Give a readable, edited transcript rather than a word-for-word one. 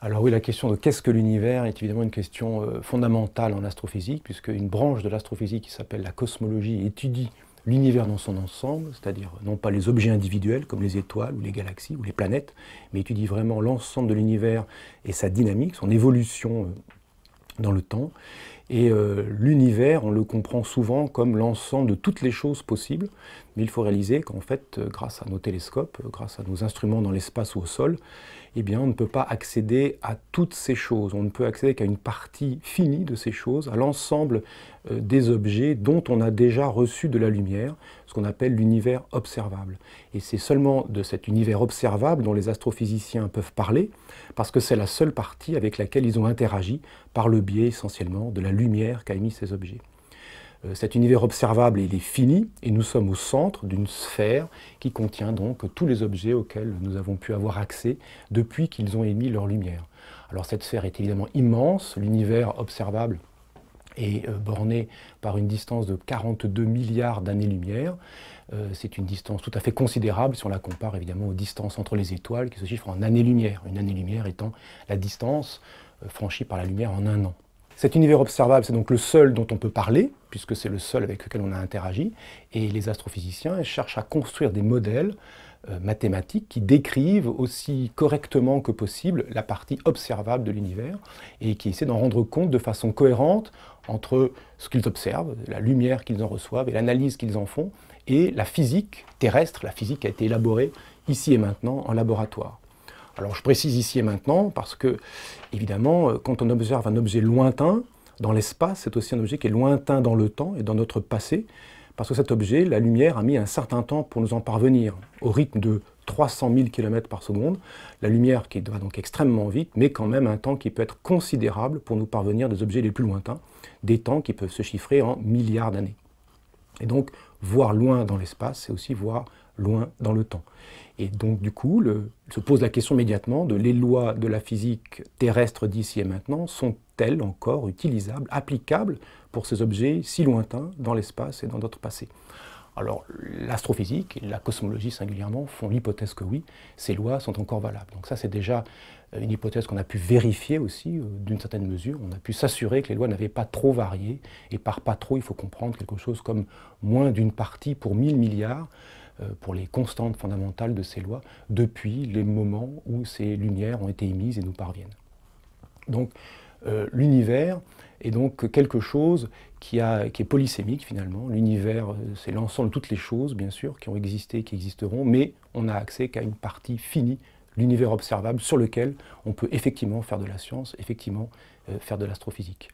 Alors oui, la question de qu'est-ce que l'univers est évidemment une question fondamentale en astrophysique, puisque une branche de l'astrophysique qui s'appelle la cosmologie étudie l'univers dans son ensemble, c'est-à-dire non pas les objets individuels comme les étoiles ou les galaxies ou les planètes, mais étudie vraiment l'ensemble de l'univers et sa dynamique, son évolution dans le temps. Et l'univers, on le comprend souvent comme l'ensemble de toutes les choses possibles, mais il faut réaliser qu'en fait, grâce à nos télescopes, grâce à nos instruments dans l'espace ou au sol, eh bien, on ne peut pas accéder à toutes ces choses. On ne peut accéder qu'à une partie finie de ces choses, à l'ensemble des objets dont on a déjà reçu de la lumière, ce qu'on appelle l'univers observable. Et c'est seulement de cet univers observable dont les astrophysiciens peuvent parler, parce que c'est la seule partie avec laquelle ils ont interagi par le biais essentiellement de la lumière qu'a émis ces objets. Cet univers observable, il est fini, et nous sommes au centre d'une sphère qui contient donc tous les objets auxquels nous avons pu avoir accès depuis qu'ils ont émis leur lumière. Alors cette sphère est évidemment immense, l'univers observable est borné par une distance de 42 milliards d'années-lumière. C'est une distance tout à fait considérable si on la compare évidemment aux distances entre les étoiles qui se chiffrent en années-lumière, une année-lumière étant la distance franchie par la lumière en un an. Cet univers observable, c'est donc le seul dont on peut parler, puisque c'est le seul avec lequel on a interagi, et les astrophysiciens cherchent à construire des modèles mathématiques qui décrivent aussi correctement que possible la partie observable de l'univers, et qui essaient d'en rendre compte de façon cohérente entre ce qu'ils observent, la lumière qu'ils en reçoivent et l'analyse qu'ils en font, et la physique terrestre, la physique qui a été élaborée ici et maintenant en laboratoire. Alors je précise ici et maintenant parce que, évidemment, quand on observe un objet lointain dans l'espace, c'est aussi un objet qui est lointain dans le temps et dans notre passé, parce que cet objet, la lumière, a mis un certain temps pour nous en parvenir, au rythme de 300 000 km par seconde. La lumière qui va donc extrêmement vite, mais quand même un temps qui peut être considérable pour nous parvenir des objets les plus lointains, des temps qui peuvent se chiffrer en milliards d'années. Et donc, voir loin dans l'espace, c'est aussi voir loin dans le temps. Et donc, du coup, se pose la question immédiatement de les lois de la physique terrestre d'ici et maintenant sont-elles encore utilisables, applicables pour ces objets si lointains dans l'espace et dans notre passé? Alors, l'astrophysique et la cosmologie singulièrement font l'hypothèse que oui, ces lois sont encore valables. Donc ça, c'est déjà une hypothèse qu'on a pu vérifier aussi, d'une certaine mesure. On a pu s'assurer que les lois n'avaient pas trop varié. Et par pas trop, il faut comprendre quelque chose comme moins d'une partie pour 1000 milliards, pour les constantes fondamentales de ces lois, depuis les moments où ces lumières ont été émises et nous parviennent. Donc, l'univers est donc quelque chose qui est polysémique finalement. L'univers, c'est l'ensemble de toutes les choses, bien sûr, qui ont existé, qui existeront, mais on n'a accès qu'à une partie finie, l'univers observable, sur lequel on peut effectivement faire de la science, effectivement faire de l'astrophysique.